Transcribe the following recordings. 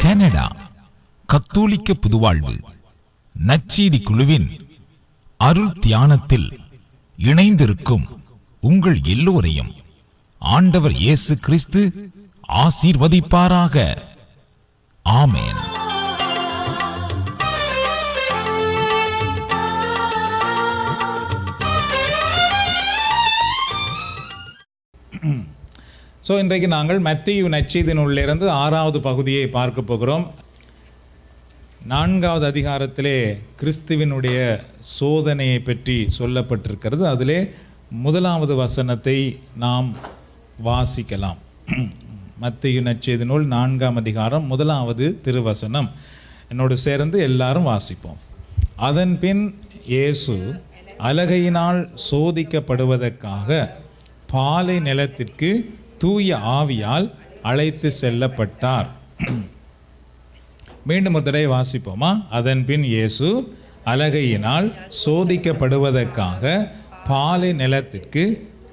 Canada கத்தோலிக்க புதுவாழ்வு நற்செய்தி குழுவின் அருள் தியானத்தில் இணைந்திருக்கும் உங்கள் எல்லோரையும் ஆண்டவர் இயேசு கிறிஸ்து ஆசீர்வதிப்பாராக. ஆமென். இன்றைக்கு நாங்கள் மத்தேயு நற்செய்தி நூலிலிருந்து 6வது பகுதியை பார்க்க போகிறோம். 4வது அதிகாரத்திலே கிறிஸ்துவினுடைய சோதனையை பற்றி சொல்லப்பட்டிருக்கிறது. அதிலே 1வது வசனத்தை நாம் வாசிக்கலாம். மத்தேயு நற்செய்தி நூல் 4ஆம் அதிகாரம் 1வது திருவசனம். என்னோடு சேர்ந்து எல்லாரும் வாசிப்போம். அதன் பின் இயேசு அலகையினால் சோதிக்கப்படுவதற்காக பாலை நிலத்திற்கு தூய ஆவியால் அழைத்து செல்லப்பட்டார். மீண்டும் ஒரு தடவை வாசிப்போமா? அதன் பின் இயேசு அலகையினால் சோதிக்கப்படுவதற்காக பாலை நிலத்திற்கு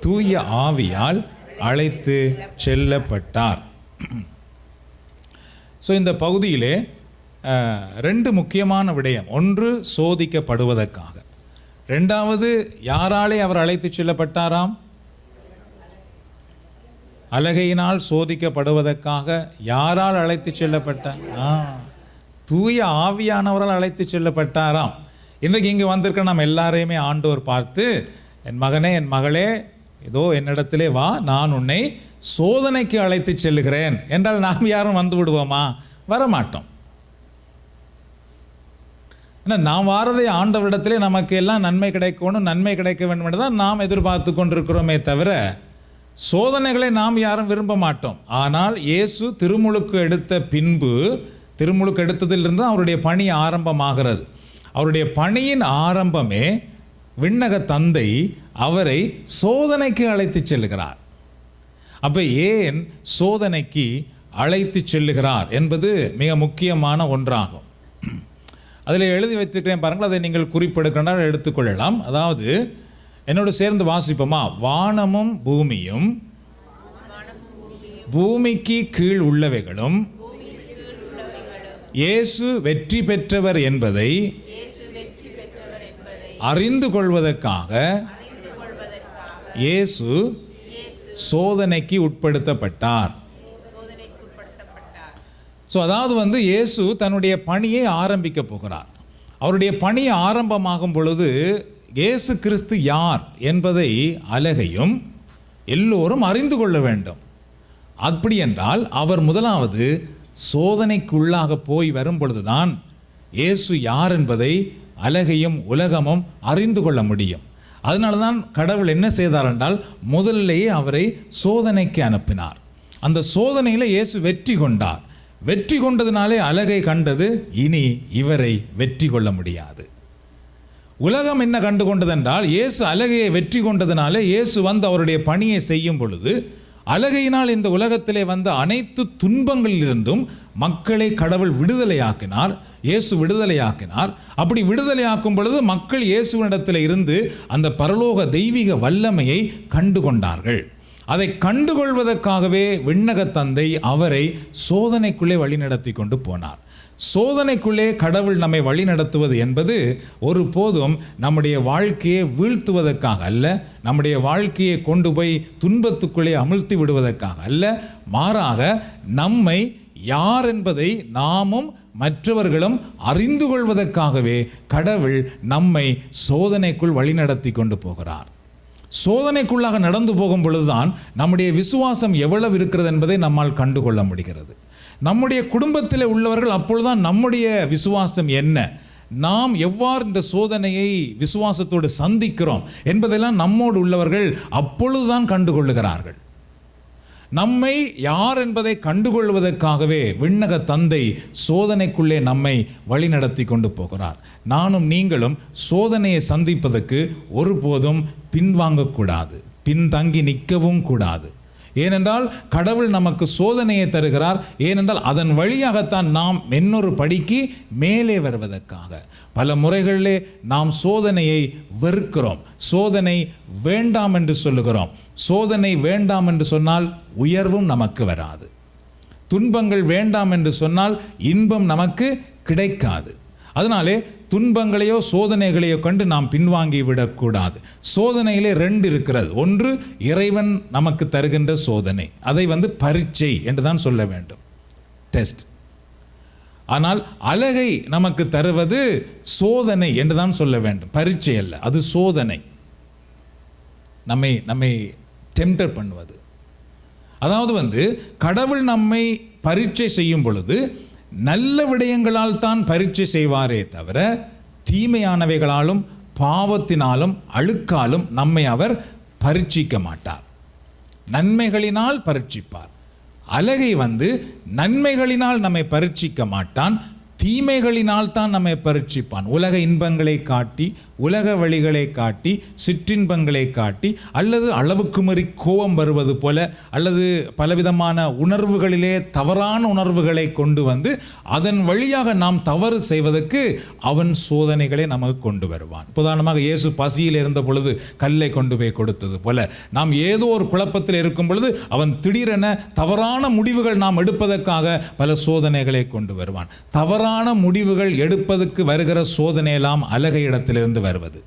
தூய ஆவியால் அழைத்து செல்லப்பட்டார். இந்த பகுதியிலே 2 முக்கியமான விடயம். ஒன்று சோதிக்கப்படுவதற்காக, 2வது யாராலே அவர் அழைத்து செல்லப்பட்டாராம்? அலகையினால் சோதிக்கப்படுவதற்காக யாரால் அழைத்து செல்லப்பட்டார்? தூய ஆவியானவரால் அழைத்து செல்லப்பட்டாராம். இன்றைக்கு இங்கே வந்திருக்க நாம் எல்லாரையுமே ஆண்டவர் பார்த்து, என் மகனே, என் மகளே, இதோ என்னிடத்திலே வா, நான் உன்னை சோதனைக்கு அழைத்து செல்லுகிறேன் என்றால் நாம் யாரும் வந்து விடுவோமா? வரமாட்டோம். ஆனால் நாம் வாரதை ஆண்டவரிடத்திலே நமக்கு எல்லாம் நன்மை கிடைக்கணும், நன்மை கிடைக்க வேண்டும் என்று தான் நாம் எதிர்பார்த்து கொண்டிருக்கிறோமே தவிர சோதனைகளை நாம் யாரும் விரும்ப மாட்டோம். ஆனால் இயேசு திருமுழுக்கு எடுத்த பின்பு, திருமுழுக்கு எடுத்ததிலிருந்து அவருடைய பணி ஆரம்பமாகிறது. அவருடைய பணியின் ஆரம்பமே விண்ணக தந்தை அவரை சோதனைக்கு அழைத்து செல்லுகிறார். அப்போ ஏன் சோதனைக்கு அழைத்து செல்லுகிறார் என்பது மிக முக்கியமான ஒன்றாகும். அதில் எழுதி வைத்திருக்கிறேன் பாருங்கள், அதை நீங்கள் குறிப்பெடுக்கின்றால் எடுத்துக்கொள்ளலாம். அதாவது என்னோடு சேர்ந்து வாசிப்போமா? வானமும் பூமியும் பூமிக்கு கீழ் உள்ளவைகளும் இயேசு வெற்றி பெற்றவர் என்பதை அறிந்து கொள்வதற்காக இயேசு சோதனைக்கு உட்படுத்தப்பட்டார். அதாவது இயேசு தன்னுடைய பணியை ஆரம்பிக்க போகிறார். அவருடைய பணி ஆரம்பமாகும் பொழுது இயேசு கிறிஸ்து யார் என்பதை அலகையும் எல்லோரும் அறிந்து கொள்ள வேண்டும். அப்படி என்றால் அவர் முதலாவது சோதனைக்குள்ளாக போய் வரும் பொழுதுதான் இயேசு யார் என்பதை அலகையும் உலகமும் அறிந்து கொள்ள முடியும். அதனால தான் கடவுள் என்ன செய்தார் என்றால் முதலிலேயே அவரை சோதனைக்கு அனுப்பினார். அந்த சோதனையில் இயேசு வெற்றி கொண்டார். வெற்றி கொண்டதினாலே அலகை கண்டது, இனி இவரை வெற்றி கொள்ள முடியாது. உலகம் என்ன கண்டு கொண்டதென்றால் இயேசு அலகையை வெற்றி கொண்டதினாலே இயேசு அவருடைய பணியை செய்யும் பொழுது அலகையினால் இந்த உலகத்திலே வந்த அனைத்து துன்பங்களிலிருந்தும் மக்களை கடவுள் விடுதலையாக்கினார். இயேசு விடுதலையாக்கினார். அப்படி விடுதலையாக்கும் பொழுது மக்கள் இயேசுவினிடத்தில் இருந்து அந்த பரலோக தெய்வீக வல்லமையை கண்டு கொண்டார்கள். அதை கண்டுகொள்வதற்காகவே விண்ணக தந்தை அவரை சோதனைக்குள்ளே வழிநடத்தி கொண்டு போனார். சோதனைக்குள்ளே கடவுள் நம்மை வழி நடத்துவது என்பது ஒருபோதும் நம்முடைய வாழ்க்கையை வீழ்த்துவதற்காக அல்ல, நம்முடைய வாழ்க்கையை கொண்டு போய் துன்பத்துக்குள்ளே அமிழ்த்தி விடுவதற்காக அல்ல, மாறாக நம்மை யார் என்பதை நாமும் மற்றவர்களும் அறிந்து கொள்வதற்காகவே கடவுள் நம்மை சோதனைக்குள் வழிநடத்தி கொண்டு போகிறார். சோதனைக்குள்ளாக நடந்து போகும் பொழுதுதான் நம்முடைய விசுவாசம் எவ்வளவு இருக்கிறது என்பதை நம்மால் கண்டுகொள்ள முடிகிறது. நம்முடைய குடும்பத்தில் உள்ளவர்கள் அப்பொழுதுதான் நம்முடைய விசுவாசம் என்ன, நாம் எவ்வாறு இந்த சோதனையை விசுவாசத்தோடு சந்திக்கிறோம் என்பதெல்லாம் நம்மோடு உள்ளவர்கள் அப்பொழுதுதான் கண்டுகொள்ளுகிறார்கள். நம்மை யார் என்பதை கண்டுகொள்வதற்காகவே விண்ணக தந்தை சோதனைக்குள்ளே நம்மை வழிநடத்தி கொண்டு போகிறார். நானும் நீங்களும் சோதனையை சந்திப்பதற்கு ஒருபோதும் பின்வாங்கக்கூடாது, பின்தங்கி நிற்கவும் கூடாது. ஏனென்றால் கடவுள் நமக்கு சோதனையை தருகிறார். ஏனென்றால் அதன் வழியாகத்தான் நாம் இன்னொரு படிக்கு மேலே வருவதற்காக. பல முறைகளிலே நாம் சோதனையை வெறுக்கிறோம், சோதனை வேண்டாம் என்று சொல்லுகிறோம். சோதனை வேண்டாம் என்று சொன்னால் உயர்வும் நமக்கு வராது. துன்பங்கள் வேண்டாம் என்று சொன்னால் இன்பம் நமக்கு கிடைக்காது. அதனாலே துன்பங்களையோ சோதனைகளையோ கண்டு நாம் பின்வாங்கி விடக்கூடாது. சோதனையிலே 2 இருக்கிறது. ஒன்று இறைவன் நமக்கு தருகின்ற சோதனை, அதை பரீட்சை என்று தான் சொல்ல வேண்டும், டெஸ்ட். ஆனால் அலகை நமக்கு தருவது சோதனை என்று தான் சொல்ல வேண்டும், பரீட்சை அல்ல, அது சோதனை. நம்மை டெம்ப்டர் பண்ணுவது. அதாவது கடவுள் நம்மை பரீட்சை செய்யும் பொழுது நல்ல விடயங்களால் தான் பரீட்சை செய்வாரே தவிர தீமையானவைகளாலும் பாவத்தினாலும் அழுக்காலும் நம்மை அவர் பரீட்சிக்க மாட்டார். நன்மைகளினால் பரீட்சிப்பார். அலகை நன்மைகளினால் நம்மை பரீட்சிக்க மாட்டான், தீமைகளினால் தான் நம்மை பரீட்சிப்பான். உலக இன்பங்களை காட்டி, உலக வழிகளை காட்டி, சிற்றின்பங்களை காட்டி, அல்லது அளவுக்கு மீறி கோபம் வருவது போல, அல்லது பலவிதமான உணர்வுகளிலே தவறான உணர்வுகளை கொண்டு அதன் வழியாக நாம் தவறு செய்வதற்கு அவன் சோதனைகளை நமக்கு கொண்டு வருவான். உதாரணமாக இயேசு பசியில் இருந்த பொழுது கல்லை கொண்டு போய் கொடுத்தது போல, நாம் ஏதோ ஒரு குழப்பத்தில் இருக்கும் பொழுது அவன் திடீரென தவறான முடிவுகள் நாம் எடுப்பதற்காக பல சோதனைகளை கொண்டு வருவான். தவறான முடிவுகள் எடுப்பதற்கு வருகிற சோதனையெல்லாம் அலகை இடத்திலிருந்து வருவது.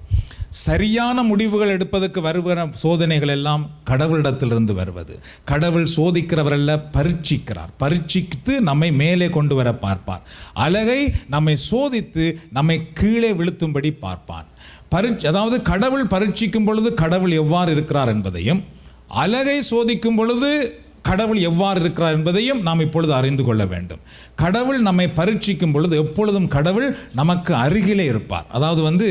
சரியான முடிவுகள் எடுப்பதற்கு வருகிற சோதனைகள் எல்லாம் கடவுளிடத்திலிருந்து வருவது. கடவுள் சோதிக்கிறவரல்ல, பரீட்சிக்கிறார். பரீட்சித்து நம்மை மேலே கொண்டு வர பார்ப்பார். அலகை நம்மை சோதித்து நம்மை கீழே விழுத்தும்படி பார்ப்பான். அதாவது கடவுள் பரீட்சிக்கும் பொழுது கடவுள் எவ்வாறு இருக்கிறார் என்பதையும், அலகை சோதிக்கும் பொழுது கடவுள் எவ்வாறு இருக்கிறார் என்பதையும் நாம் இப்பொழுது அறிந்து கொள்ள வேண்டும். கடவுள் நம்மை பரீட்சிக்கும் பொழுது எப்பொழுதும் கடவுள் நமக்கு அருகிலே இருப்பார். அதாவது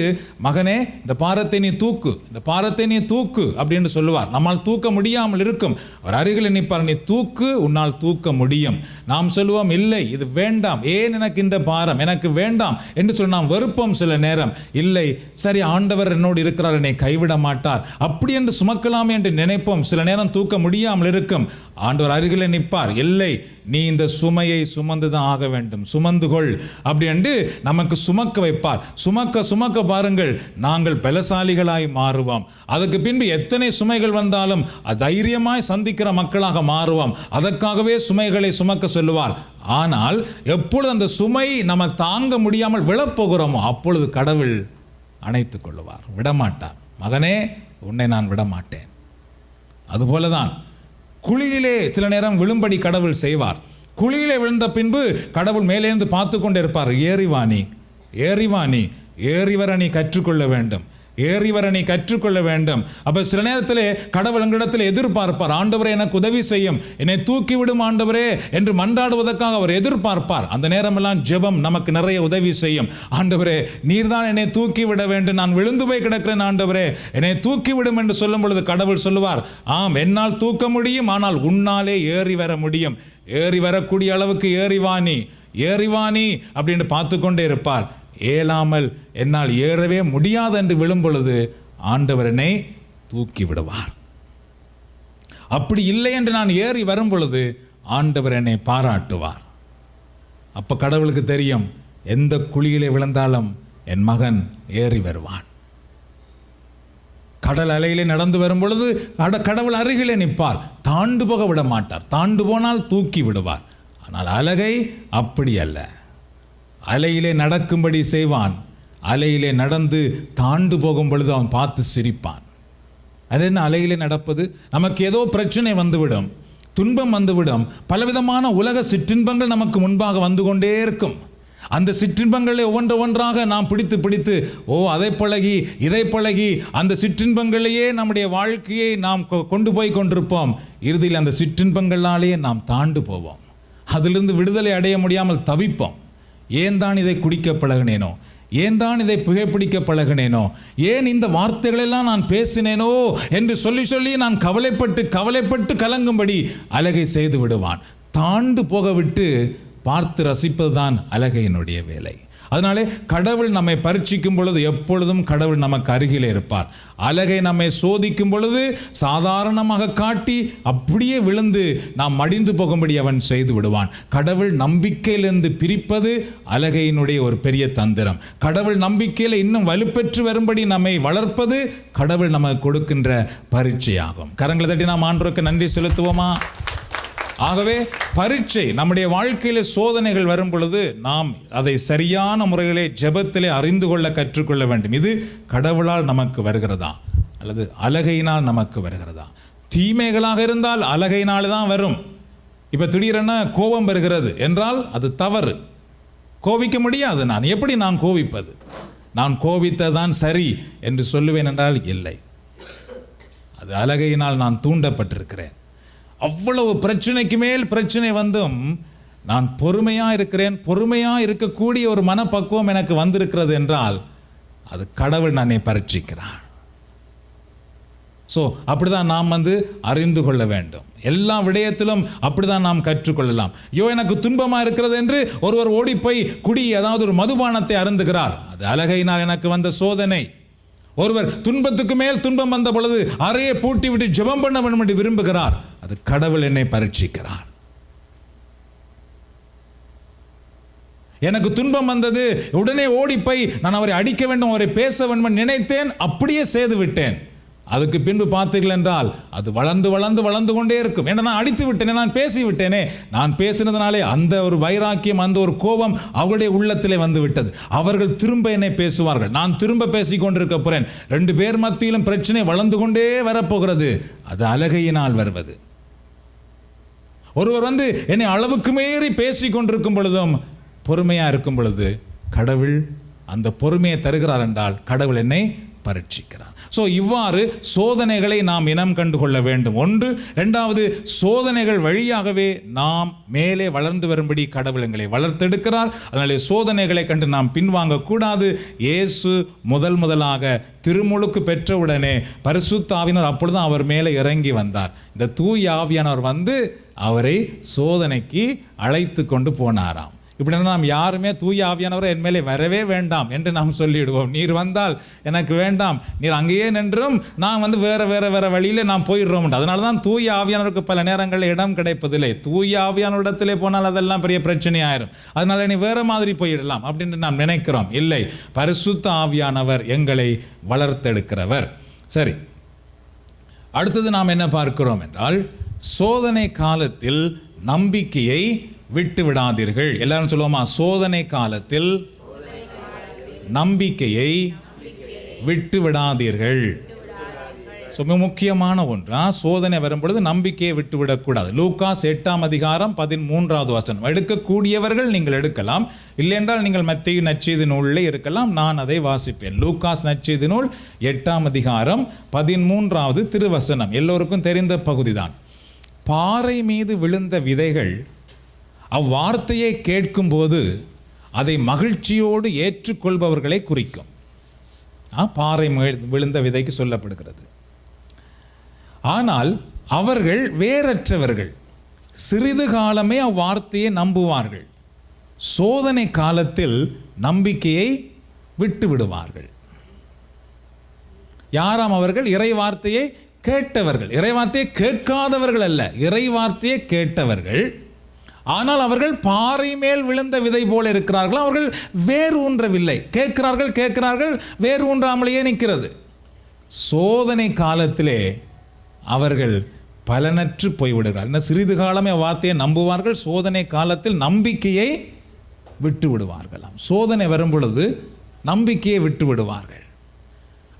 மகனே, இந்த பாரத்தை நீ தூக்கு, இந்த பாரத்தை நீ தூக்கு அப்படின்னு சொல்லுவார். நம்மால் தூக்க முடியாமல் இருக்கும், அவர் அருகில் நிற்பார். நீ தூக்கு, உன்னால் தூக்க முடியும். நாம் சொல்லுவோம், இல்லை இது வேண்டாம், ஏன் எனக்கு இந்த பாரம், எனக்கு வேண்டாம் என்று சொல்லி நாம் வெறுப்போம். சில நேரம் இல்லை, சரி ஆண்டவர் என்னோடு இருக்கிறார், என்னை கைவிட மாட்டார், அப்படி என்று சுமக்கலாமே என்று நினைப்போம். சில நேரம் தூக்க முடியாமல் இருக்கும். ஆண்டவர் அருகில் நிற்பார். இல்லை, நீ இந்த சுமையை சுமந்துதான் ஆக வேண்டும், சுமந்து கொள் அப்படி என்று நமக்கு சுமக்க வைப்பார். சுமக்க சுமக்க பாருங்கள், நாங்கள் பலசாலிகளாய் மாறுவோம். அதுக்கு பின்பு எத்தனை சுமைகள் வந்தாலும் தைரியமாய் சந்திக்கிற மக்களாக மாறுவோம். அதற்காகவே சுமைகளை சுமக்க சொல்லுவார். ஆனால் எப்பொழுது அந்த சுமை நம்ம தாங்க முடியாமல் விழப்போகிறோமோ அப்பொழுது கடவுள் அணைத்துக் கொள்ளுவார், விடமாட்டார். மகனே, உன்னை நான் விடமாட்டேன். அதுபோலதான் குழியிலே சில நேரம் விழும்படி கடவுள் செய்வார். குழியிலே விழுந்த பின்பு கடவுள் மேலேருந்து பார்த்து கொண்டே இருப்பார். ஏறிவாணி, ஏறிவாணி, ஏறிவர நீ கற்றுக்கொள்ள வேண்டும், ஏறிவர நீ கற்றுக்கொள்ள வேண்டும். அப்ப சில நேரத்திலே கடவுள் எங்களிடத்தில் எதிர்பார்ப்பார். ஆண்டவரே எனக்கு உதவி செய்யும், என்னை தூக்கிவிடும் ஆண்டவரே என்று மன்றாடுவதற்காக அவர் எதிர்பார்ப்பார். அந்த நேரமெல்லாம் ஜெபம் நமக்கு நிறைய உதவி செய்யும். ஆண்டவரே, நீர்தான் என்னை தூக்கிவிட வேண்டும், நான் விழுந்து போய் கிடக்கிறேன், ஆண்டவரே என்னை தூக்கிவிடும் என்று சொல்லும் பொழுது கடவுள் சொல்லுவார், ஆம் என்னால் தூக்க முடியும், ஆனால் உன்னாலே ஏறி வர முடியும். ஏறி வரக்கூடிய அளவுக்கு ஏறிவாணி, ஏறிவாணி அப்படின்னு பார்த்து கொண்டே இருப்பார். ஏலாமல் என்னால் ஏறவே முடியாது என்று விழும் பொழுது ஆண்டவர் என்னை தூக்கி விடுவார். அப்படி இல்லை என்று நான் ஏறி வரும் பொழுது ஆண்டவர் என்னை பாராட்டுவார். அப்ப கடவுளுக்கு தெரியும், எந்த குழியிலே விழுந்தாலும் என் மகன் ஏறி வருவான். கடல் அலையிலே நடந்து வரும் பொழுது கடவுள் அருகிலே நிற்பார், தாண்டு போக விட மாட்டார். தாண்டு போனால் தூக்கி விடுவார். ஆனால் அலகை அப்படி அல்ல, அலையிலே நடக்கும்படி செய்வான். அலையிலே நடந்து தாண்டு போகும் பொழுது அவன் பார்த்து சிரிப்பான். அது என்ன அலையிலே நடப்பது? நமக்கு ஏதோ பிரச்சனை வந்துவிடும், துன்பம் வந்துவிடும், பலவிதமான உலக சிற்றின்பங்கள் நமக்கு முன்பாக வந்து கொண்டே இருக்கும். அந்த சிற்றின்பங்களை ஒவ்வொன்றாக நாம் பிடித்து அதை பழகி இதை பழகி அந்த சிற்றின்பங்களையே நம்முடைய வாழ்க்கையை நாம் கொண்டு போய் கொண்டிருப்போம். இறுதியில் அந்த சிற்றின்பங்களாலேயே நாம் தாண்டு போவோம். அதிலிருந்து விடுதலை அடைய முடியாமல் தவிப்போம். ஏன் தான் இதை குடிக்க பழகினேனோ, ஏன் தான் இதை புகைப்பிடிக்க பழகினேனோ, ஏன் இந்த வார்த்தைகளெல்லாம் நான் பேசினேனோ என்று சொல்லி நான் கவலைப்பட்டு கலங்கும்படி அலகை செய்து விடுவான். தாண்டு போக விட்டு பார்த்து ரசிப்பதுதான் அலகையினுடைய வேலை. அதனாலே கடவுள் நம்மை பரீட்சிக்கும் பொழுது எப்பொழுதும் கடவுள் நமக்கு அருகிலே இருப்பார். அலகை நம்மை சோதிக்கும் பொழுது சாதாரணமாக காட்டி அப்படியே விழுந்து நாம் மடிந்து போகும்படி அவன் செய்து விடுவான். கடவுள் நம்பிக்கையிலிருந்து பிரிப்பது அலகையினுடைய ஒரு பெரிய தந்திரம். கடவுள் நம்பிக்கையில் இன்னும் வலுப்பெற்று வரும்படி நம்மை வளர்ப்பது கடவுள் நமக்கு கொடுக்கின்ற பரீட்சையாகும். கரங்களை தட்டி நாம் ஆண்டவருக்கு நன்றி செலுத்துவோமா? ஆகவே பரீட்சை, நம்முடைய வாழ்க்கையில சோதனைகள் வரும் பொழுது நாம் அதை சரியான முறையிலே ஜெபத்திலே அறிந்து கொள்ள கற்றுக்கொள்ள வேண்டும். இது கடவுளால் நமக்கு வருகிறதா அல்லது அலகையினால் நமக்கு வருகிறதா? தீமைகளாக இருந்தால் அலகையினால் தான் வரும். இப்போ திடீரென கோபம் வருகிறது என்றால் அது தவறு. கோபிக்க முடியாது. நான் எப்படி நான் கோபிப்பது? நான் கோபித்ததான் சரி என்று சொல்லுவேன் என்றால் இல்லை. அது அலகையினால் நான் தூண்டப்பட்டிருக்கிறேன். அவ்வளவு பிரச்சனைக்கு மேல் பிரச்சனை வந்தும் நான் பொறுமையா இருக்கிறேன். பொறுமையா இருக்கக்கூடிய ஒரு மனப்பக்குவம் எனக்கு வந்திருக்கிறது என்றால் அது கடவுள் என்னை பரீட்சிக்கிறார். ஸோ அப்படிதான் நாம் அறிந்து கொள்ள வேண்டும். எல்லா விடயத்திலும் அப்படிதான் நாம் கற்றுக்கொள்ளலாம். ஐயோ எனக்கு துன்பமா இருக்கிறது என்று ஒருவர் ஓடிப்போய் குடி, அதாவது ஒரு மதுபானத்தை அருந்துகிறார். அது அலகையினால் எனக்கு வந்த சோதனை. ஒருவர் துன்பத்துக்கு மேல் துன்பம் வந்த பொழுது அறையை பூட்டி விட்டு ஜெபம் பண்ண வேண்டும் என்று விரும்புகிறார். அது கடவுள் என்னை பரீட்சிக்கிறார். எனக்கு துன்பம் வந்தது, உடனே ஓடிப்போய் நான் அவரை அடிக்க வேண்டும், அவரை பேச வேண்டும் நினைத்தேன், அப்படியே செய்து விட்டேன். அதுக்கு பின்பு பார்த்தீர்கள் என்றால் அது வளர்ந்து வளர்ந்து வளர்ந்து கொண்டே இருக்கும். ஏன்னா நான் அடித்து விட்டேனே, நான் பேசி விட்டேனே. நான் பேசினதுனாலே அந்த ஒரு வைராக்கியம், அந்த ஒரு கோபம் அவருடைய உள்ளத்திலே வந்து விட்டது. அவர்கள் திரும்ப என்னை பேசுவார்கள், நான் திரும்ப பேசி கொண்டிருக்க போறேன். 2 பேர் மத்தியிலும் பிரச்சனை வளர்ந்து கொண்டே வரப்போகிறது. அது அலகையினால் வருவது. ஒருவர் என்னை அளவுக்கு மீறி பேசி கொண்டிருக்கும் பொழுதும் பொறுமையா இருக்கும் பொழுது கடவுள் அந்த பொறுமையை தருகிறார் என்றால் கடவுள் என்னை பரீட்சிக்கிறார். ஸோ இவ்வாறு சோதனைகளை நாம் இனம் கண்டு கொள்ள வேண்டும். ஒன்று. 2வது, சோதனைகள் வழியாகவே நாம் மேலே வளர்ந்து வரும்படி கடவுள் எங்களை வளர்த்தெடுக்கிறார். அதனாலே சோதனைகளை கண்டு நாம் பின்வாங்க கூடாது. இயேசு முதலாக திருமுழுக்கு பெற்றவுடனே பரிசுத்த ஆவியானவர் அப்பொழுதுதான் அவர் மேலே இறங்கி வந்தார். இந்த தூய ஆவியானவர் அவரை சோதனைக்கு அழைத்து கொண்டு போனாராம். இப்படி நாம் யாருமே தூய ஆவியானவரை என் மேலே வரவே வேண்டாம் என்று நாம் சொல்லிவிடுவோம். நீர் வந்தால் எனக்கு வேண்டாம், நீர் அங்கேயே நின்றும் நான் வேற வழியில் நாம் போயிடுறோம். அதனால தான் தூய ஆவியானவருக்கு பல நேரங்களில் இடம் கிடைப்பதில்லை. தூய ஆவியானவரிடத்திலே போனால் அதெல்லாம் பெரிய பிரச்சனையாயிரும். அதனால நீ வேற மாதிரி போயிடலாம் அப்படின்னு நாம் நினைக்கிறோம். இல்லை, பரிசுத்த ஆவியானவர் எங்களை வளர்த்தெடுக்கிறவர். சரி, அடுத்தது நாம் என்ன பார்க்கிறோம் என்றால், சோதனை காலத்தில் நம்பிக்கையை விட்டு விடாதீர்கள். எல்லாரும் சொல்லுவோமா? சோதனை காலத்தில் நம்பிக்கையை விட்டு விடாதீர்கள். முக்கியமான ஒன்றா, சோதனை வரும்பொழுது நம்பிக்கையை விட்டு விடக்கூடாது. லூகாஸ் 8:13 எடுக்கக்கூடியவர்கள் நீங்கள் எடுக்கலாம், இல்லை என்றால் நீங்கள் மத்தேயு நற்செய்தி நூலில் இருக்கலாம். நான் அதை வாசிப்பேன். லூகாஸ் நற்செய்தி நூல் 8:13 எல்லோருக்கும் தெரிந்த பகுதிதான். பாறை மீது விழுந்த விதைகள் அவ்வார்த்தையை கேட்கும்போது அதை மகிழ்ச்சியோடு ஏற்றுக்கொள்பவர்களை குறிக்கும். பாறை விழுந்த விதைக்கு சொல்லப்படுகிறது. ஆனால் அவர்கள் வேறற்றவர்கள், சிறிது காலமே அவ்வார்த்தையை நம்புவார்கள். சோதனை காலத்தில் நம்பிக்கையை விட்டு விடுவார்கள். யாராம் அவர்கள்? இறை வார்த்தையை கேட்டவர்கள். இறை வார்த்தையை கேட்காதவர்கள் அல்ல, இறை வார்த்தையை கேட்டவர்கள். ஆனால் அவர்கள் பாறை மேல் விழுந்த விதை போல இருக்கிறார்கள். அவர்கள் வேறு ஊன்றவில்லை. கேட்கிறார்கள், வேறு ஊன்றாமலேயே நிற்கிறது. சோதனை காலத்திலே அவர்கள் பலனற்று போய்விடுகிறார்கள். சிறிது காலமே வார்த்தையை நம்புவார்கள், சோதனை காலத்தில் நம்பிக்கையை விட்டு விடுவார்களாம். சோதனை வரும் பொழுது நம்பிக்கையை விட்டு விடுவார்கள்.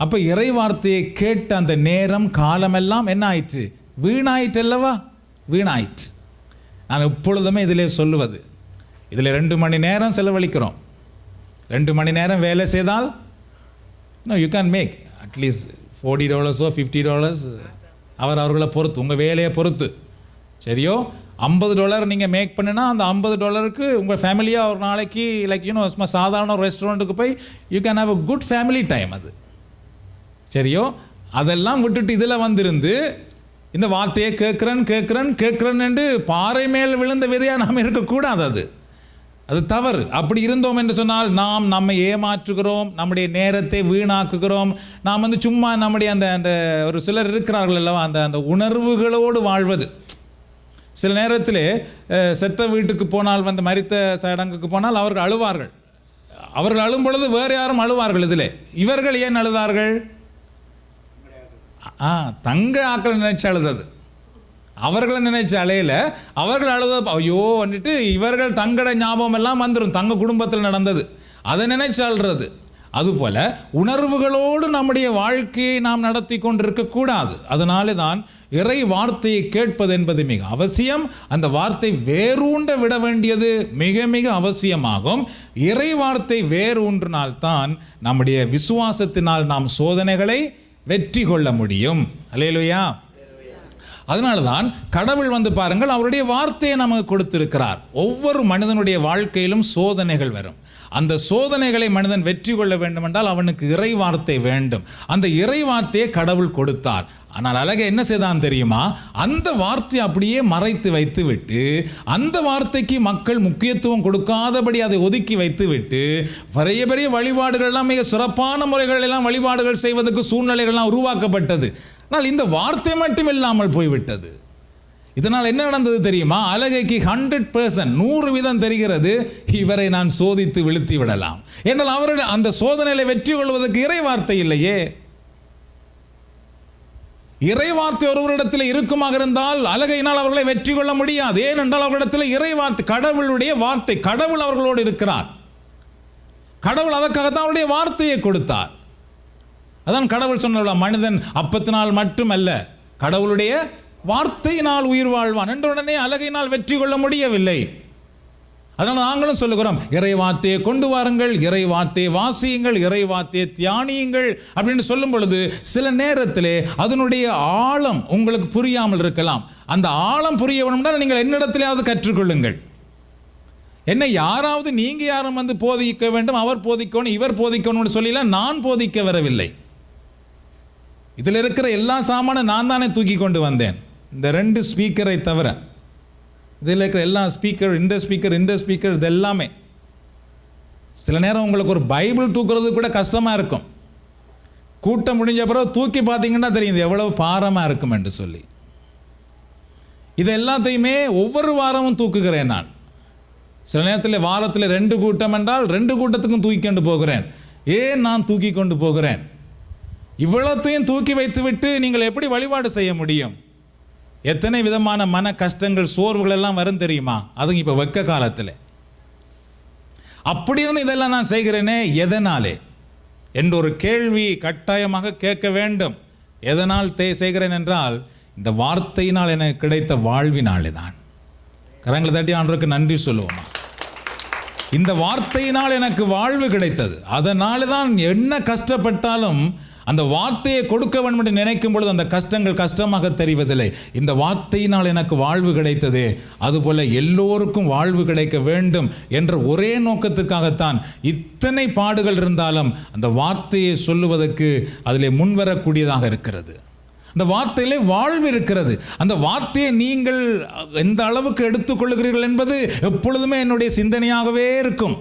அப்போ இறை வார்த்தையை கேட்ட அந்த நேரம் காலமெல்லாம் என்ன ஆயிற்று? வீணாயிற்று அல்லவா? வீணாயிற்று. நான் எப்பொழுதுமே இதிலே சொல்லுவது, இதில் 2 மணி நேரம் செலவழிக்கிறோம். 2 மணி நேரம் வேலை செய்தால் யூ கேன் மேக் அட்லீஸ்ட் $40 $50 அவர்களை பொறுத்து, உங்கள் வேலையை பொறுத்து. சரியோ, $50 நீங்கள் மேக் பண்ணினா அந்த $50க்கு உங்கள் ஃபேமிலியாக ஒரு நாளைக்கு சும்மா சாதாரண ஒரு ரெஸ்டாரண்ட்டுக்கு போய் you can have a good family time. அது சரியோ, அதெல்லாம் விட்டுட்டு இதில் வந்திருந்து இந்த வார்த்தையை கேட்குறேன் என்று பாறை மேல் விழுந்த விதையாக நாம் இருக்கக்கூடாது. அது தவறு. அப்படி இருந்தோம் என்று சொன்னால் நாம் நம்மை ஏமாற்றுகிறோம், நம்முடைய நேரத்தை வீணாக்குகிறோம். நாம் சும்மா நம்முடைய அந்த ஒரு சிலர் இருக்கிறார்கள் அல்லவா, அந்த உணர்வுகளோடு வாழ்வது. சில நேரத்தில் செத்த வீட்டுக்கு போனால் மரித்த சடங்குக்கு போனால் அவர்கள் அழுவார்கள். அவர்கள் அழும் பொழுது வேறு யாரும் அழுவார்கள். இதில் இவர்கள் ஏன் அழுதார்கள்? தங்க ஆக்கள் நினைச்சு அழுதது. அவர்களை நினைச்ச அலையில அவர்கள் அழுத ஐயோ வந்துட்டு இவர்கள் தங்கட ஞாபகம் எல்லாம் வந்துடும், தங்க குடும்பத்தில் நடந்தது அதை நினைச்சு அழுறது. அதுபோல உணர்வுகளோடு நம்முடைய வாழ்க்கையை நாம் நடத்தி கொண்டிருக்க கூடாது. அதனாலே தான் இறை வார்த்தையை கேட்பது என்பது மிக அவசியம். அந்த வார்த்தை வேரூன்ற விட வேண்டியது மிக மிக அவசியமாகும். இறை வார்த்தை வேரூன்றினால்தான் நம்முடைய விசுவாசத்தினால் நாம் சோதனைகளை வெற்றி கொள்ள முடியும். அல்லேலூயா. அதனால தான் கடவுள் பாருங்கள், அவருடைய வார்த்தையை நமக்கு கொடுத்திருக்கிறார். ஒவ்வொரு மனிதனுடைய வாழ்க்கையிலும் சோதனைகள் வரும். அந்த சோதனைகளை மனிதன் வெற்றி கொள்ள வேண்டும் என்றால் அவனுக்கு இறை வார்த்தை வேண்டும். அந்த இறை வார்த்தையை கடவுள் கொடுத்தார். ஆனால் அழக என்ன செய்தான் தெரியுமா? அந்த வார்த்தையை அப்படியே மறைத்து வைத்து விட்டு, அந்த வார்த்தைக்கு மக்கள் முக்கியத்துவம் கொடுக்காதபடி அதை ஒதுக்கி வைத்து விட்டு, பெரிய பெரிய வழிபாடுகள் எல்லாம் மிக சிறப்பான முறைகள் எல்லாம் வழிபாடுகள் செய்வதற்கு சூழ்நிலைகள்லாம் உருவாக்கப்பட்டது. ஆனால் இந்த வார்த்தை மட்டும் இல்லாமல் போய்விட்டது. இதனால் என்ன நடந்தது தெரியுமா? அழகைக்கு 100% 100% தெரிகிறது, இவரை நான் சோதித்து வீழ்த்தி விடலாம் என்றால் அவர்கள் அந்த சோதனையை வெற்றி கொள்வதற்கு இறை வார்த்தை இல்லையே. இறை வார்த்தை ஒருவரிடத்தில் இருக்குமாக இருந்தால் அழகையினால் அவர்களை வெற்றி கொள்ள முடியாது. ஏனென்றால் அவர்களிடத்தில் இறை வார்த்தை, கடவுளுடைய வார்த்தை, கடவுள் அவர்களோடு இருக்கிறார். கடவுள் அதற்காகத்தான் அவருடைய வார்த்தையை கொடுத்தார். அதான் கடவுள் சொன்ன மனிதன் அப்பத்தினால் மட்டுமல்ல கடவுளுடைய வார்த்தையினால் உயிர் வாழ்வான் என்ற உடனே அழகையினால் வெற்றி கொள்ள முடியவில்லை. அதனால் நாங்களும் சொல்லுகிறோம், இறை வார்த்தையை கொண்டு வாருங்கள், இறை வார்த்தையை வாசியுங்கள், இறை வார்த்தையை தியானியுங்கள் அப்படின்னு சொல்லும் பொழுது சில நேரத்திலே அதனுடைய ஆழம் உங்களுக்கு புரியாமல் இருக்கலாம். அந்த ஆழம் புரிய வேண்டும்னால் நீங்கள் என்னிடத்திலேயாவது கற்றுக்கொள்ளுங்கள். என்ன யாராவது நீங்க யாரும் போதிக்க வேண்டும், அவர் போதிக்கணும், இவர் போதிக்கணும்னு சொல்லலாம். நான் போதிக்க வரவில்லை. இதில் இருக்கிற எல்லா சாமானும் நான் தானே தூக்கி கொண்டு வந்தேன். இந்த 2 ஸ்பீக்கரை தவிர இதில் இருக்கிற எல்லா ஸ்பீக்கர், இந்த ஸ்பீக்கர் இது எல்லாமே. சில நேரம் உங்களுக்கு ஒரு பைபிள் தூக்குறது கூட கஷ்டமாக இருக்கும். கூட்டம் முடிஞ்ச பிறகு தூக்கி பார்த்தீங்கன்னா தெரியும் எவ்வளவு பாரமாக இருக்கும் என்று சொல்லி. இது எல்லாத்தையுமே ஒவ்வொரு வாரமும் தூக்குகிறேன் நான். சில நேரத்தில் வாரத்தில் 2 கூட்டம் என்றால் 2 கூட்டத்துக்கும் தூக்கி கொண்டு போகிறேன். ஏன் நான் தூக்கி கொண்டு போகிறேன்? இவ்வளத்தையும் தூக்கி வைத்து விட்டு நீங்கள் எப்படி வழிபாடு செய்ய முடியும்? எத்தனை விதமான மன கஷ்டங்கள், சோர்வுகள் எல்லாம் வரும் தெரியுமா? அதுவும் இப்போ வெக்க காலத்தில். அப்படி இருந்து இதெல்லாம் நான் செய்கிறேனே எதனாலே என்ற ஒரு கேள்வி கட்டாயமாக கேட்க வேண்டும். எதனால் செய்கிறேன் என்றால் இந்த வார்த்தையினால் எனக்கு கிடைத்த வாழ்வினாலே தான். கரங்களை தட்டி ஆண்டவருக்கு நன்றி சொல்லுவோமா? இந்த வார்த்தையினால் எனக்கு வாழ்வு கிடைத்தது. அதனால தான் என்ன கஷ்டப்பட்டாலும் அந்த வார்த்தையை கொடுக்க வேண்டும் என்று நினைக்கும் பொழுது அந்த கஷ்டங்கள் கஷ்டமாக தெரிவதில்லை. இந்த வார்த்தையினால் எனக்கு வாழ்வு கிடைத்தது, அதுபோல எல்லோருக்கும் வாழ்வு கிடைக்க வேண்டும் என்ற ஒரே நோக்கத்துக்காகத்தான் இத்தனை பாடுகள் இருந்தாலும் அந்த வார்த்தையை சொல்லுவதற்கு அதிலே முன்வரக்கூடியதாக இருக்கிறது. அந்த வார்த்தையிலே வாழ்வு இருக்கிறது. அந்த வார்த்தையை நீங்கள் எந்த அளவுக்கு எடுத்துக்கொள்கிறீர்கள் என்பது எப்பொழுதுமே என்னுடைய சிந்தனையாகவே இருக்கும்.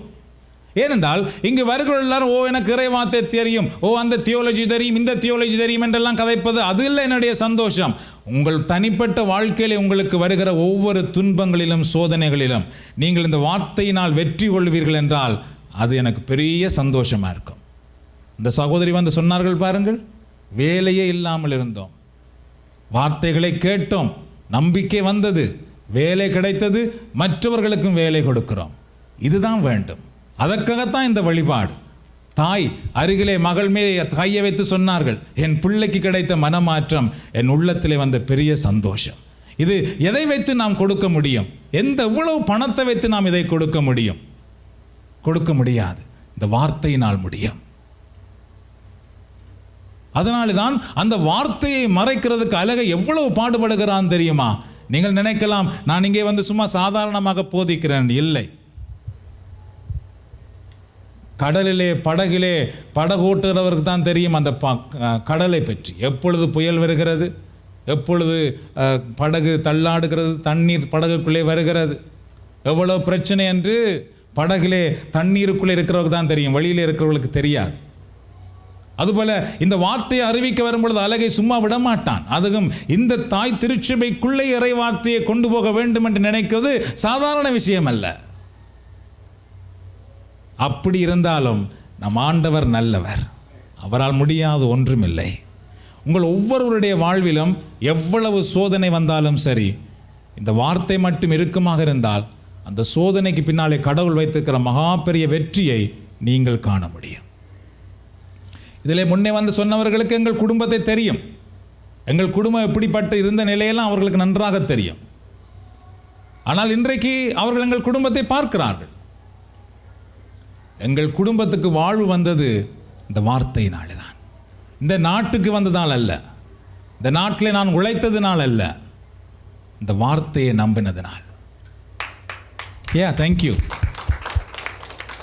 ஏனென்றால் இங்கு வருகிற எல்லாரும் எனக்கு இறை வார்த்தை தெரியும், அந்த தியோலஜி தெரியும், இந்த தியோலஜி தெரியும் என்றெல்லாம் கதைப்பது அது இல்லை என்னுடைய சந்தோஷம். உங்கள் தனிப்பட்ட வாழ்க்கையில் உங்களுக்கு வருகிற ஒவ்வொரு துன்பங்களிலும் சோதனைகளிலும் நீங்கள் இந்த வார்த்தையினால் வெற்றி கொள்வீர்கள் என்றால் அது எனக்கு பெரிய சந்தோஷமாக இருக்கும். இந்த சகோதரி சொன்னார்கள் பாருங்கள், வேலையே இல்லாமல் இருந்தோம், வார்த்தைகளை கேட்டோம், நம்பிக்கை வந்தது, வேலை கிடைத்தது, மற்றவர்களுக்கும் வேலை கொடுக்கிறோம். இதுதான் வேண்டும். அதற்காகத்தான் இந்த வழிபாடு. தாய் அருகிலே மகள் மீது கையை வைத்து சொன்னார்கள், என் பிள்ளைக்கு கிடைத்த மனமாற்றம் என் உள்ளத்திலே வந்த பெரிய சந்தோஷம். இது எதை வைத்து நாம் கொடுக்க முடியும்? எவ்வளவு பணத்தை வைத்து நாம் இதை கொடுக்க முடியும்? கொடுக்க முடியாது. இந்த வார்த்தையினால் முடியும். அதனால்தான் அந்த வார்த்தையை மறைக்கிறதுக்கு அழகை எவ்வளவு பாடுபடுகிறான் தெரியுமா? நீங்கள் நினைக்கலாம் நான் இங்கே சும்மா சாதாரணமாக போதிக்கிறேன். இல்லை. கடலிலே படகிலே படகோட்டுகிறவருக்கு தான் தெரியும் அந்த கடலை பற்றி. எப்பொழுது புயல் வருகிறது, எப்பொழுது படகு தள்ளாடுகிறது, தண்ணீர் படகுக்குள்ளே வருகிறது, எவ்வளோ பிரச்சனை என்று படகிலே தண்ணீருக்குள்ளே இருக்கிறவருக்கு தான் தெரியும், வெளியில் இருக்கிறவர்களுக்கு தெரியாது. அதுபோல இந்த வார்த்தையை அறிவிக்க வரும்பொழுது அழகை சும்மா விடமாட்டான். அதுவும் இந்த தாய் திருச்சபைக்குள்ளே இறை வார்த்தையை கொண்டு போக வேண்டும் என்று நினைக்கிறது சாதாரண விஷயம் அல்ல. அப்படி இருந்தாலும் நம் ஆண்டவர் நல்லவர், அவரால் முடியாது ஒன்றுமில்லை. உங்கள் ஒவ்வொருவருடைய வாழ்விலும் எவ்வளவு சோதனை வந்தாலும் சரி, இந்த வார்த்தை மட்டும் இறுக்கமாக இருந்தால் அந்த சோதனைக்கு பின்னாலே கடவுள் வைத்திருக்கிற மகா பெரிய வெற்றியை நீங்கள் காண முடியும். இதில் முன்னே வந்து சொன்னவர்களுக்கு எங்கள் குடும்பத்தை தெரியும். எங்கள் குடும்பம் எப்படிப்பட்டு இருந்த நிலையெல்லாம் அவர்களுக்கு நன்றாக தெரியும். ஆனால் இன்றைக்கு அவர்கள் எங்கள் குடும்பத்தை பார்க்கிறார்கள். எங்கள் குடும்பத்துக்கு வாழ்வு வந்தது இந்த வார்த்தையினாலே தான். இந்த நாட்டுக்கு வந்ததால் அல்ல, இந்த நாட்டில் நான் உழைத்ததினால் அல்ல, இந்த வார்த்தையை நம்பினதினால். தேங்க்யூ.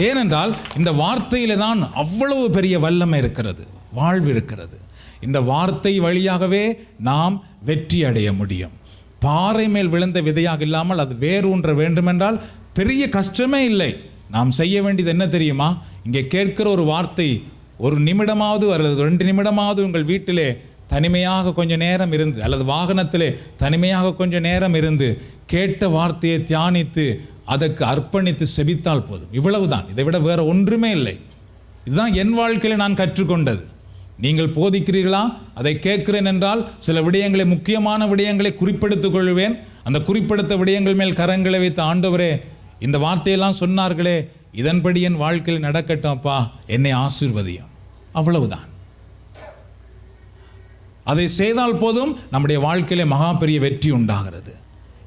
ஏனென்றால் இந்த வார்த்தையில தான் அவ்வளவு பெரிய வல்லமை இருக்கிறது, வாழ்வு இருக்கிறது. இந்த வார்த்தை வழியாகவே நாம் வெற்றி அடைய முடியும். பாறை மேல் விழுந்த விதையாக இல்லாமல் அது வேரூன்ற வேண்டுமென்றால் பெரிய கஷ்டமே இல்லை. நாம் செய்ய வேண்டியது என்ன தெரியுமா? இங்கே கேட்கிற ஒரு வார்த்தை ஒரு நிமிடமாவது அல்லது 2 நிமிடமாவது உங்கள் வீட்டிலே தனிமையாக கொஞ்சம் நேரம் இருந்து, அல்லது வாகனத்திலே தனிமையாக கொஞ்சம் நேரம் இருந்து கேட்ட வார்த்தையை தியானித்து அதற்கு அர்ப்பணித்து செபித்தால் போதும். இவ்வளவுதான், இதை விட வேற ஒன்றுமே இல்லை. இதுதான் என் வாழ்க்கையில் நான் கற்றுக்கொண்டது. நீங்கள் போதிக்கிறீர்களா? அதை கேட்கிறேன் என்றால் சில விடயங்களை, முக்கியமான விடயங்களை குறிப்பெடுத்துக் கொள்வேன். அந்த குறிப்பெடுத்த விடயங்கள் மேல் கரங்களை வைத்து, ஆண்டவரே இந்த வார்த்தையெல்லாம் சொன்னார்களே, இதன்படி என் வாழ்க்கையில் நடக்கட்டும் அப்பா, என்னை ஆசீர்வதியும். அவ்வளவுதான். அதை செய்தால் போதும் நம்முடைய வாழ்க்கையிலே மகா பெரிய வெற்றி உண்டாகிறது.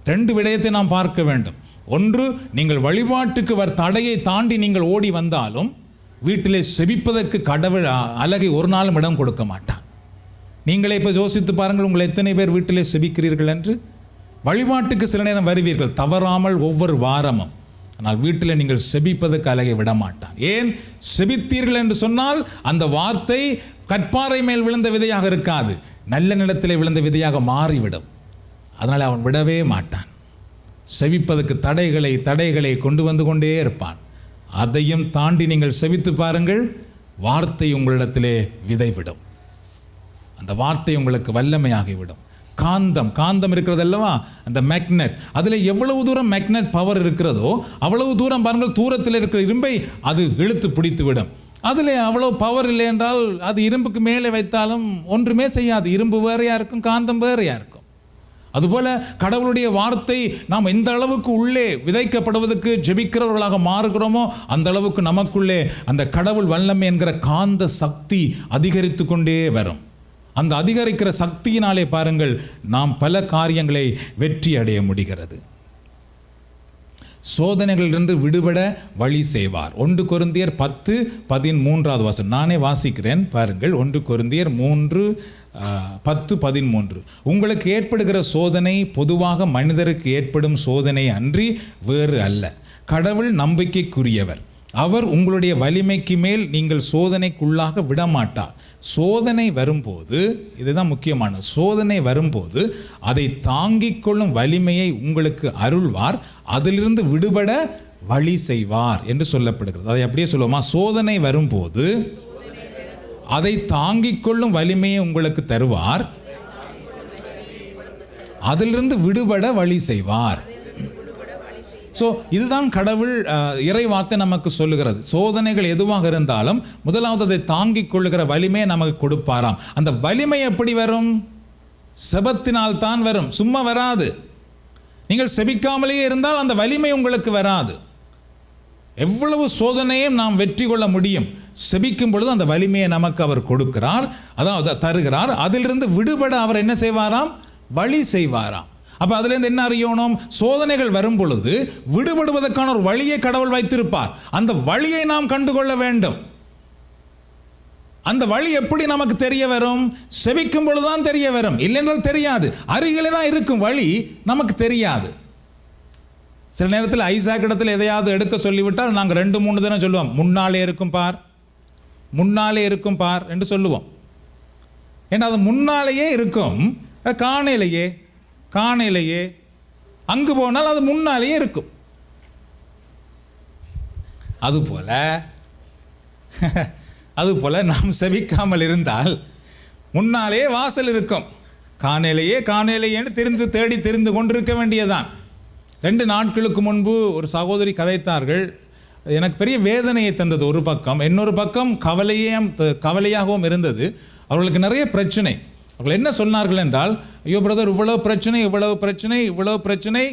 2 விடயத்தை நாம் பார்க்க வேண்டும். ஒன்று, நீங்கள் வழிபாட்டுக்கு தடையை தாண்டி நீங்கள் ஓடி வந்தாலும் வீட்டிலே செபிப்பதற்கு கடவுள் அழகை ஒரு நாளும் இடம் கொடுக்க மாட்டான். நீங்களே இப்போ யோசித்து பாருங்கள், உங்களை எத்தனை பேர் வீட்டிலே செபிக்கிறீர்கள் என்று. வழிபாட்டுக்கு சில நேரம் வருவீர்கள் தவறாமல் ஒவ்வொரு வாரமும். ஆனால் வீட்டில் நீங்கள் செபிப்பதற்கு அழகை விட மாட்டான். ஏன்? செபித்தீர்கள் என்று சொன்னால் அந்த வார்த்தை கற்பாறை மேல் விழுந்த விதையாக இருக்காது, நல்ல நிலத்திலே விழுந்த விதையாக மாறிவிடும். அதனால் அவன் விடவே மாட்டான். செபிப்பதற்கு தடைகளை கொண்டு வந்து கொண்டே இருப்பான். அதையும் தாண்டி நீங்கள் செபித்து பாருங்கள், வார்த்தை உங்களிடத்திலே விதைவிடும். அந்த வார்த்தை உங்களுக்கு வல்லமையாகிவிடும். காந்தம் இருக்கிறது அல்லவா, அந்த மேக்னெட், அதில் எவ்வளவு தூரம் மேக்னெட் பவர் இருக்கிறதோ அவ்வளவு தூரம் பாருங்கள், தூரத்தில் இருக்கிற இரும்பை அது இழுத்து பிடித்து விடும். அதில் அவ்வளவு பவர் இல்லை என்றால் அது இரும்புக்கு மேலே வைத்தாலும் ஒன்றுமே செய்யாது. இரும்பு வேறையாக இருக்கும், காந்தம் வேறையாக இருக்கும். அதுபோல கடவுளுடைய வார்த்தை நாம் எந்த அளவுக்கு உள்ளே விதைக்கப்படுவதற்கு ஜெபிக்கிறவர்களாக மாறுகிறோமோ அந்த அளவுக்கு நமக்குள்ளே அந்த கடவுள் வல்லமை என்கிற காந்த சக்தி அதிகரித்து கொண்டே வரும். அந்த அதிகரிக்கிற சக்தியினாலே பாருங்கள், நாம் பல காரியங்களை வெற்றி அடைய முடிகிறது. சோதனைகளிலிருந்து விடுபட வழி செய்வார். 1 கொரிந்தியர் 10:13 நானே வாசிக்கிறேன் பாருங்கள். 1 கொரிந்தியர் 3:10-13. உங்களுக்கு ஏற்படுகிற சோதனை பொதுவாக மனிதருக்கு ஏற்படும் சோதனை அன்றி வேறு அல்ல. கடவுள் நம்பிக்கைக்குரியவர். அவர் உங்களுடைய வலிமைக்கு மேல் நீங்கள் சோதனைக்குள்ளாக விடமாட்டார். சோதனை வரும்போது, இதுதான் முக்கியமான, சோதனை வரும்போது அதை தாங்கிக் கொள்ளும் வலிமையை உங்களுக்கு அருள்வார், அதிலிருந்து விடுபட வழி செய்வார் என்று சொல்லப்படுகிறது. அதை அப்படியே சொல்லுவோமா? சோதனை வரும்போது அதை தாங்கிக் கொள்ளும் வலிமையை உங்களுக்கு தருவார், அதிலிருந்து விடுபட வழி செய்வார். ஸோ இதுதான் கடவுள் இறை வார்த்தை நமக்கு சொல்லுகிறது. சோதனைகள் எதுவாக இருந்தாலும் முதலாவது அதை தாங்கிக் கொள்ளுகிற வலிமையை நமக்கு கொடுப்பாராம். அந்த வலிமை எப்படி வரும்? செபத்தினால் தான் வரும், சும்மா வராது. நீங்கள் செபிக்காமலேயே இருந்தால் அந்த வலிமை உங்களுக்கு வராது. எவ்வளவு சோதனையும் நாம் வெற்றி கொள்ள முடியும். செபிக்கும் பொழுது அந்த வலிமையை நமக்கு அவர் கொடுக்கிறார், அதாவது தருகிறார். அதிலிருந்து விடுபட அவர் என்ன செய்வாராம்? வழி செய்வாராம். அப்ப அதிலிருந்து என்ன அறியணும்? சோதனைகள் வரும் பொழுது விடுபடுவதற்கான ஒரு வழியை கடவுள் வைத்திருப்பார். அந்த வழியை நாம் கண்டுகொள்ள வேண்டும். அந்த வழி எப்படி நமக்கு தெரிய வரும்? செபிக்கும் பொழுதுதான் தெரிய வரும், இல்லைன்றால் தெரியாது. அருகிலே தான் இருக்கும், வழி நமக்கு தெரியாது. சில நேரத்தில் ஐசாக் இடத்துல எதையாவது எடுக்க சொல்லிவிட்டால் நாங்கள் 2-3 தினம் சொல்லுவோம், முன்னாலே இருக்கும் பார், முன்னாலே இருக்கும் பார் என்று சொல்லுவோம். ஏன்னா அது முன்னாலேயே இருக்கும், காணையிலேயே அங்கு போனால் அது முன்னாலேயே இருக்கும். அதுபோல நாம் செபிக்காமல் இருந்தால் முன்னாலே வாசல் இருக்கும், காணையிலேயே தேடி கொண்டிருக்க வேண்டியதான். 2 நாட்களுக்கு முன்பு ஒரு சகோதரி கதைத்தார்கள். எனக்கு பெரிய வேதனையை தந்தது ஒரு பக்கம், இன்னொரு பக்கம் கவலையாகவும் இருந்தது. அவர்களுக்கு நிறைய பிரச்சனை. அவர்கள் என்ன சொன்னார்கள் என்றால், ஐயோ பிரதர், இவ்வளவு பிரச்சனை, இவ்வளவு பிரச்சனை, இவ்வளவு பிரச்சனை,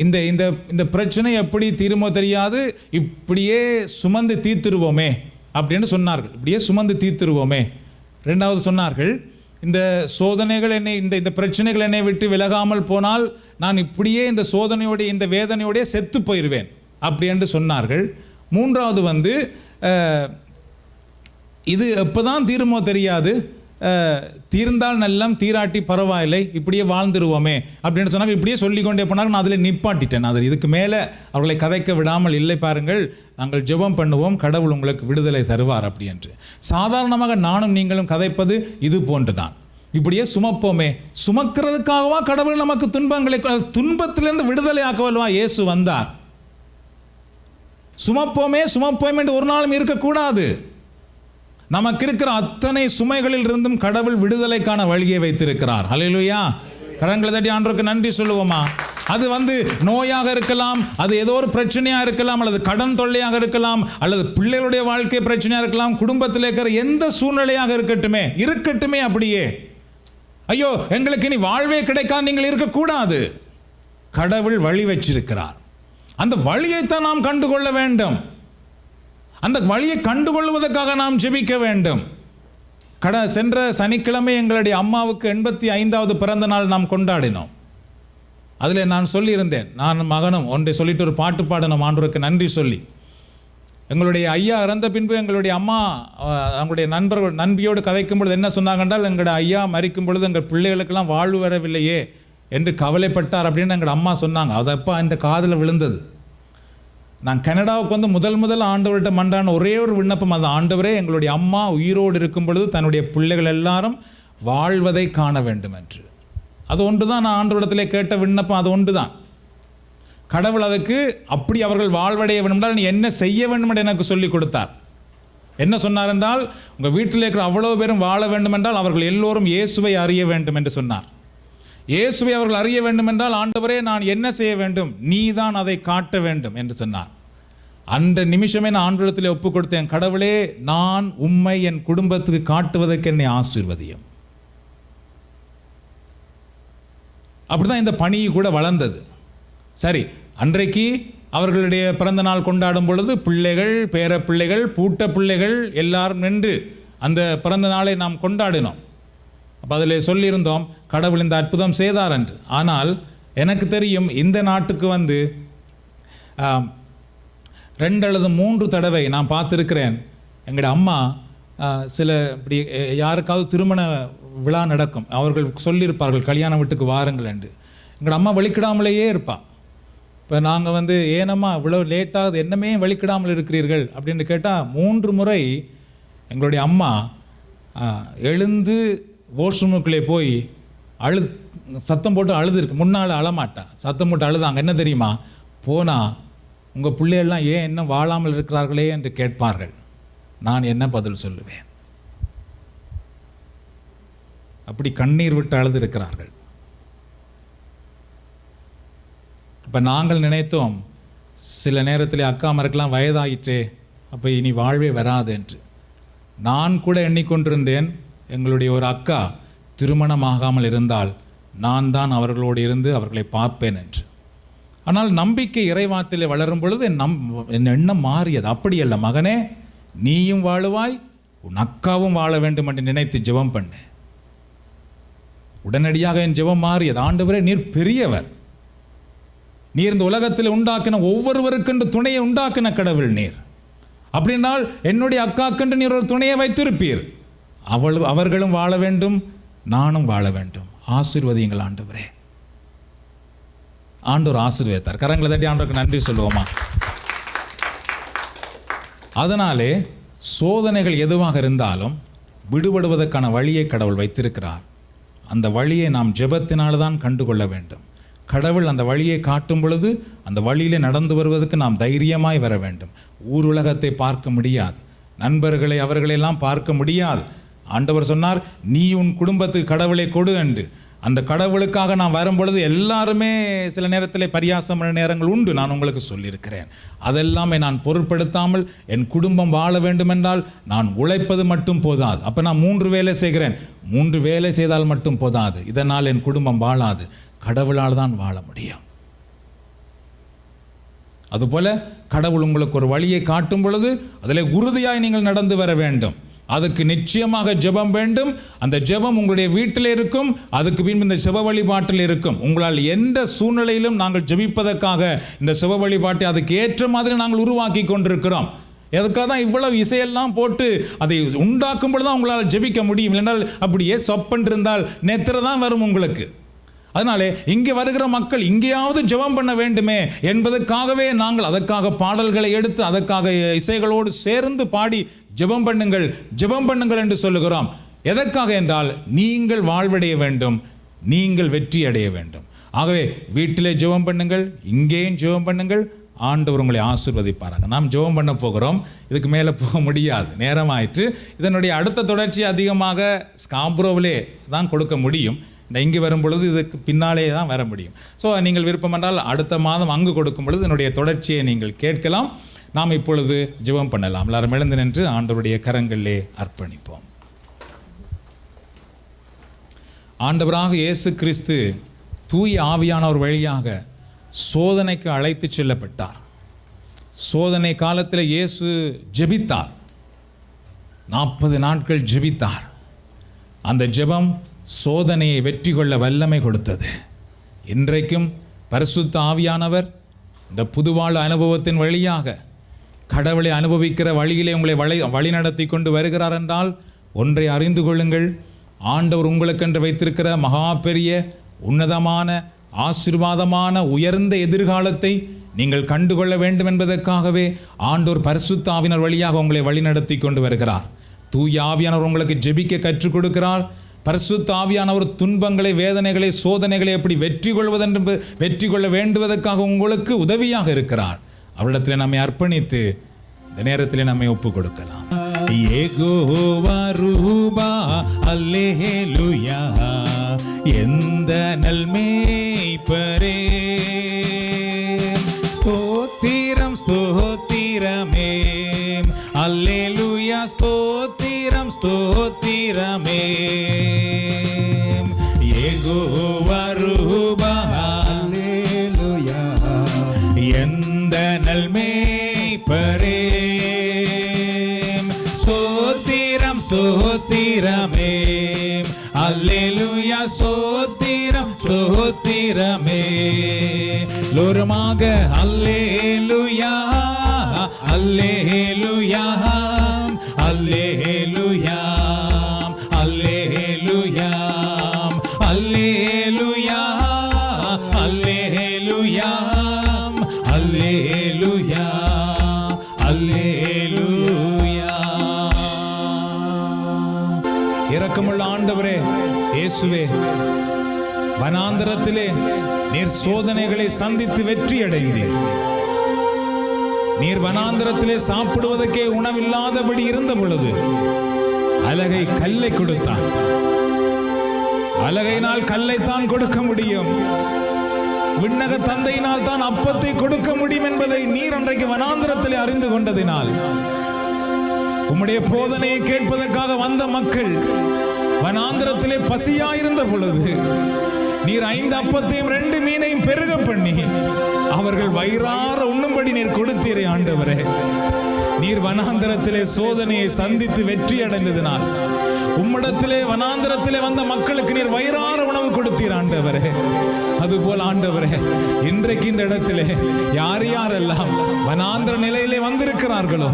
இந்த இந்த இந்த பிரச்சனை எப்படி தீருமோ தெரியாது, இப்படியே சுமந்து தீர்த்துருவோமே அப்படின்னு சொன்னார்கள். இப்படியே சுமந்து தீர்த்துருவோமே. ரெண்டாவது சொன்னார்கள், இந்த சோதனைகள் என்னை, இந்த பிரச்சனைகள் என்னை விட்டு விலகாமல் போனால் நான் இப்படியே இந்த சோதனையோடைய, இந்த வேதனையோடைய செத்து போயிடுவேன் அப்படி என்று சொன்னார்கள். மூன்றாவது வந்து, இது எப்போதான் தீருமோ தெரியாது, தீர்ந்தால் நல்லம், தீராட்டி பரவாயில்லை, இப்படியே வாழ்ந்துருவோமே அப்படின்னு சொன்னாங்க. இப்படியே சொல்லிக்கொண்டே போனாங்க. நான் அதில் நிப்பாட்டிட்டேன். அதில் இதுக்கு மேலே அவர்களை கதைக்க விடாமல், இல்லை பாருங்கள், நாங்கள் ஜெபம் பண்ணுவோம், கடவுள் உங்களுக்கு விடுதலை தருவார் அப்படி என்று. சாதாரணமாக நானும் நீங்களும் கதைப்பது இது போன்றுதான். இப்படியே சுமப்போமே, சுமக்கிறதுக்காகவா கடவுள் நமக்கு துன்பங்களை, துன்பத்திலிருந்து விடுதலை ஆக்கவல்வா இயேசு வந்தார். சுமப்போமே சுமப்போமே என்று ஒரு நாளும் இருக்கக்கூடாது. நமக்கு இருக்கிற அத்தனை சுமைகளில் இருந்தும் கடவுள் விடுதலைக்கான வழியை வைத்திருக்கிறார். ஹல்லேலூயா. கரங்களை தட்டி ஆண்டவருக்கு நன்றி சொல்லுவோமா. அது வந்து நோயாக இருக்கலாம், அது ஏதோ ஒரு பிரச்சனையாக இருக்கலாம், அல்லது கடன் தொல்லையாக இருக்கலாம், அல்லது பிள்ளைகளுடைய வாழ்க்கை பிரச்சனையாக இருக்கலாம், குடும்பத்தில் இருக்கிற எந்த சூழ்நிலையாக இருக்கட்டுமே அப்படியே. ஐயோ எங்களுக்கு இனி வாழ்வே கிடைக்காது நீங்கள் இருக்கக்கூடாது. கடவுள் வழி வச்சிருக்கிறார். அந்த வழியைத்தான் நாம் கண்டுகொள்ள வேண்டும். அந்த வழியை கண்டுகொள்வதற்காக நாம் ஜெபிக்க வேண்டும். சென்ற சனிக்கிழமை எங்களுடைய அம்மாவுக்கு 85வது பிறந்த நாள் நாம் கொண்டாடினோம். அதில் நான் சொல்லியிருந்தேன், நான் மகனும் ஒன்றை சொல்லிட்டு ஒரு பாட்டு பாடணும் ஆண்டவருக்கு நன்றி சொல்லி. எங்களுடைய ஐயா இறந்த பின்பு எங்களுடைய அம்மா அவங்களுடைய நண்பியோடு கதைக்கும் பொழுது என்ன சொன்னாங்க என்றால், எங்களுடைய ஐயா மரிக்கும் பொழுது எங்கள் பிள்ளைகளுக்கெல்லாம் வாழ்வு வரவில்லையே என்று கவலைப்பட்டார் அப்படின்னு எங்கள் அம்மா சொன்னாங்க. அதப்போ அந்த காதில் விழுந்தது. நான் கனடாவுக்கு வந்து முதல் ஆண்டவர்கிட்ட மன்றான ஒரே ஒரு விண்ணப்பம், அது ஆண்டவரே, எங்களுடைய அம்மா உயிரோடு இருக்கும் பொழுது தன்னுடைய பிள்ளைகள் எல்லாரும் வாழ்வதை காண வேண்டும் என்று. அது ஒன்று தான் நான் ஆண்டவரிடத்திலே கேட்ட விண்ணப்பம், அது ஒன்று தான். கடவுள் அதுக்கு அப்படி அவர்கள் வாழ்வடைய வேண்டும் என்றால் நீ என்ன செய்ய வேண்டும் என்று எனக்கு சொல்லிக் கொடுத்தார். என்ன சொன்னார் என்றால், உங்கள் வீட்டில் இருக்கிற அவ்வளவு பேரும் வாழ வேண்டும் என்றால் அவர்கள் எல்லோரும் இயேசுவை அறிய வேண்டும் என்று சொன்னார். இயேசுவை அவர்கள் அறிய வேண்டும் என்றால், ஆண்டவரே நான் என்ன செய்ய வேண்டும், நீ தான் அதை காட்ட வேண்டும் என்று சொன்னார். அந்த நிமிஷமே நான் ஆண்டவரிடத்தில் ஒப்பு கொடுத்தேன். கடவுளே, நான் உம்மை என் குடும்பத்துக்கு காட்டுவதற்கு என்னை ஆசீர்வதியும். அப்படிதான் இந்த பணி கூட வளர்ந்தது. சரி, அன்றைக்கு அவர்களுடைய பிறந்த நாள் கொண்டாடும் பொழுது பிள்ளைகள், பேர பிள்ளைகள், பூட்ட பிள்ளைகள் எல்லாரும் நின்று அந்த பிறந்த நாளை நாம் கொண்டாடினோம். அப்போ அதில் சொல்லியிருந்தோம், கடவுள் இந்த அற்புதம் செய்தார் என்று. ஆனால் எனக்கு தெரியும், இந்த நாட்டுக்கு வந்து 2 அல்லது 3 தடவை நான் பார்த்துருக்கிறேன். எங்களுடைய அம்மா சில இப்படி யாருக்காவது திருமண விழா நடக்கும், அவர்கள் சொல்லியிருப்பார்கள் கல்யாண வீட்டுக்கு வாருங்கள் என்று. எங்களோட அம்மா வழிக்கிடாமலேயே இருப்பாள். இப்போ நாங்கள் வந்து, ஏனம்மா இவ்வளோ லேட்டாகுது, என்னமே வழிக்கிடாமல் இருக்கிறீர்கள் அப்படின்னு கேட்டால் 3 முறை எங்களுடைய அம்மா எழுந்து வாஷ்ரூமுக்குள்ளே போய் சத்தம் போட்டு அழுதுருக்கு. முன்னால் அழமாட்டா, சத்தம் போட்டு அழுதாங்க. என்ன தெரியுமா, போனால் உங்கள் பிள்ளைகள்லாம் ஏன் இன்னும் வாழாமல் இருக்கிறார்களே என்று கேட்பார்கள். நான் என்ன பதில் சொல்லுவேன்? அப்படி கண்ணீர் விட்டு அழுது இருக்கிறார்கள். இப்போ நாங்கள் நினைத்தோம், சில நேரத்தில் அக்காமருக்கெல்லாம் வயதாயிற்றே, அப்போ இனி வாழ்வே வராது என்று. நான் கூட எண்ணிக்கொண்டிருந்தேன், எங்களுடைய ஒரு அக்கா திருமணமாகாமல் இருந்தால் நான் தான் அவர்களோடு இருந்து அவர்களை பார்ப்பேன் என்று. ஆனால் நம்பிக்கை இறைவாத்திலே வளரும் பொழுது என் எண்ணம் மாறியது. அப்படியல்ல மகனே, நீயும் வாழுவாய், உன் அக்காவும் வாழ வேண்டும் என்று நினைத்து ஜெபம் பண்ணு. உடனடியாக என் ஜெபம் மாறியது. ஆண்டவரே, நீர் பெரியவர், நீர் இந்த உலகத்தில் உண்டாக்கின ஒவ்வொருவருக்கென்று துணையை உண்டாக்கின கடவுள் நீர். அப்படின்னால் என்னுடைய அக்காக்கென்று நீர் ஒரு துணையை வைத்திருப்பீர். அவர்களும் வாழ வேண்டும், நானும் வாழ வேண்டும். ஆசீர்வதியுங்கள் ஆண்டவரே. ஆண்டவர் ஆசீர்வதித்தார். கரங்களை தட்டி ஆண்டவருக்கு நன்றி சொல்லுவோமா. அதனாலே சோதனைகள் எதுவாக இருந்தாலும் விடுபடுவதற்கான வழியை கடவுள் வைத்திருக்கிறார். அந்த வழியை நாம் ஜெபத்தினால்தான் கண்டுகொள்ள வேண்டும். கடவுள் அந்த வழியை காட்டும் பொழுது அந்த வழியிலே நடந்து வருவதற்கு நாம் தைரியமாய் வர வேண்டும். ஊர் உலகத்தை பார்க்க முடியாது, நண்பர்களை அவர்களெல்லாம் பார்க்க முடியாது. ஆண்டவர் சொன்னார், நீ உன் குடும்பத்துக்கு கடவுளை கொடு என்று. அந்த கடவுளுக்காக நான் வரும்பொழுது எல்லாருமே சில நேரத்தில் பரியாசம் பண்ண நேரங்கள் உண்டு, நான் உங்களுக்கு சொல்லியிருக்கிறேன். அதெல்லாமே நான் பொருட்படுத்தாமல் என் குடும்பம் வாழ வேண்டுமென்றால் நான் உழைப்பது மட்டும் போதாது. அப்போ நான் 3 வேலை செய்கிறேன், 3 வேலை செய்தால் மட்டும் போதாது. இதனால் என் குடும்பம் வாழாது, கடவுளால் தான் வாழ முடியும். அதுபோல கடவுள் உங்களுக்கு ஒரு வழியை காட்டும் பொழுது அதில் உறுதியாய் நீங்கள் நடந்து வர வேண்டும். அதுக்கு நிச்சயமாக ஜெபம் வேண்டும். அந்த ஜெபம் உங்களுடைய வீட்டில் இருக்கும், அதுக்கு பின்பு இந்த சிவ வழிபாட்டில் இருக்கும். உங்களால் எந்த சூழ்நிலையிலும் நாங்கள் ஜெபிப்பதற்காக இந்த சிவ வழிபாட்டை அதுக்கு ஏற்ற மாதிரி நாங்கள் உருவாக்கி கொண்டிருக்கிறோம். எதுக்காக தான் இவ்வளவு இசையெல்லாம் போட்டு அதை உண்டாக்கும் பொழுது தான் உங்களால் ஜெபிக்க முடியும். இல்லைனால் அப்படியே சொப்பன்றிருந்தால் நெத்திர தான் வரும் உங்களுக்கு. அதனாலே இங்கே வருகிற மக்கள் இங்கேயாவது ஜெபம் பண்ண வேண்டுமே என்பதற்காகவே நாங்கள் அதற்காக பாடல்களை எடுத்து அதற்காக இசைகளோடு சேர்ந்து பாடி ஜெபம் பண்ணுங்கள், ஜெபம் பண்ணுங்கள் என்று சொல்லுகிறோம். எதற்காக என்றால் நீங்கள் வாழ்வடைய வேண்டும், நீங்கள் வெற்றி அடைய வேண்டும். ஆகவே வீட்டிலே ஜெபம் பண்ணுங்கள், இங்கேயும் ஜெபம் பண்ணுங்கள், ஆண்டவர் உங்களை ஆசீர்வதிப்பாராங்க. நாம் ஜெபம் பண்ண போகிறோம், இதுக்கு மேலே போக முடியாது, நேரம் ஆயிற்று. இதனுடைய அடுத்த தொடர்ச்சி அதிகமாக ஸ்காப்ரோவிலே தான் கொடுக்க முடியும். இங்கே வரும் பொழுது இதுக்கு பின்னாலே தான் வர முடியும். ஸோ நீங்கள் விருப்பம் என்றால் அடுத்த மாதம் அங்கு கொடுக்கும் பொழுது இதனுடைய தொடர்ச்சியை நீங்கள் கேட்கலாம். நாம் இப்பொழுது ஜெபம் பண்ணலாம். எல்லாரும் எழுந்து நின்று ஆண்டவருடைய கரங்களிலே அர்ப்பணிப்போம். ஆண்டவராக இயேசு கிறிஸ்து தூய ஆவியானவர் வழியாக சோதனைக்கு அழைத்து செல்லப்பட்டார். சோதனை காலத்தில் இயேசு ஜெபித்தார், 40 நாட்கள் ஜெபித்தார். அந்த ஜெபம் சோதனையை வெற்றி கொள்ள வல்லமை கொடுத்தது. இன்றைக்கும் பரிசுத்த ஆவியானவர் இந்த புதுவாழ்வு அனுபவத்தின் வழியாக கடவுளை அனுபவிக்கிற வழியிலே உங்களை வழிநடத்தி கொண்டு வருகிறார் என்றால் ஒன்றை அறிந்து கொள்ளுங்கள். ஆண்டவர் உங்களுக்கென்று வைத்திருக்கிற மகா பெரிய உன்னதமான ஆசீர்வாதமான உயர்ந்த எதிர்காலத்தை நீங்கள் கண்டுகொள்ள வேண்டும் என்பதற்காகவே ஆண்டவர் பரிசுத்த ஆவியானவர் வழியாக உங்களை வழிநடத்தி கொண்டு வருகிறார். தூய ஆவியானவர் உங்களுக்கு ஜெபிக்க கற்றுக் கொடுக்கிறார். பரிசுத்த ஆவியானவர் துன்பங்களை, வேதனைகளை, சோதனைகளை எப்படி வெற்றி கொள்ள வேண்டுவதற்காக உங்களுக்கு உதவியாக இருக்கிறார். அவரிடத்தில் நம்மை அர்ப்பணித்து இந்த நேரத்தில் நம்மை ஒப்பு கொடுக்கலாம். யெகோவா ரூபா அல்லேலூயா, எந்த நல்மேய்ப்பரே, ஸ்தோத்திரம் ஸ்தோத்திரமே, அல்லேலூயா, ஸ்தோத்திரம் ஸ்தோத்திரமே. யெகோவா ரூபா அல்லேலூயா, எந்த நல்மேய்ப்பரே, ஸ்தோத்திரம் ஸ்தோத்திரமே, அல்லேலூயா, ஸ்தோத்திரம் ஸ்தோத்திரமே. லோரமாக அல்லேலூயா, அல்லேலூயா, அல்லேலூயா, அல்லேலூயா, அல்லேலூயா, அல்லேலூயா, அல்லேலூயா, அல்லேலூயா. இரக்கமுள்ள ஆண்டவரே இயேசுவே, வனாந்தரத்திலே நீர் சோதனைகளை சந்தித்து வெற்றி அடைந்தீர். நீர் வனாந்தரத்திலே சாப்பிடுவதற்கே உணவில்லாதபடி இருந்த பொழுது அலகை கல்லை கொடுத்தான். அலகையினால் கல்லைத்தான் கொடுக்க முடியும், விண்ணக தந்தையினால் தான் அப்பத்தை கொடுக்க முடியும் என்பதை நீர் அன்றைக்கு வனாந்தரத்திலே அறிந்து கொண்டதினால் உம்முடைய போதனையை கேட்பதற்காக வந்த மக்கள் வனாந்தரத்திலே பசியாயிருந்த பொழுது நீர் 5 அப்பத்தையும் 2 மீனையும் பெருக பண்ணி அவர்கள் வயிறார உண்ணும்படி நீர் கொடுத்தீரே ஆண்டவரே. நீர் வனாந்தரத்திலே சோதனையை சந்தித்து வெற்றி அடைந்ததினால் உம்மிடத்திலே வனாந்தரத்திலே வந்த மக்களுக்கு நீர் வயிறார உணவு கொடுத்தீர் ஆண்டவரே. அதுபோல் ஆண்டவரே, இன்றைக்கு இந்த இடத்திலே யார் யாரெல்லாம் வனாந்தர நிலையிலே வந்திருக்கிறார்களோ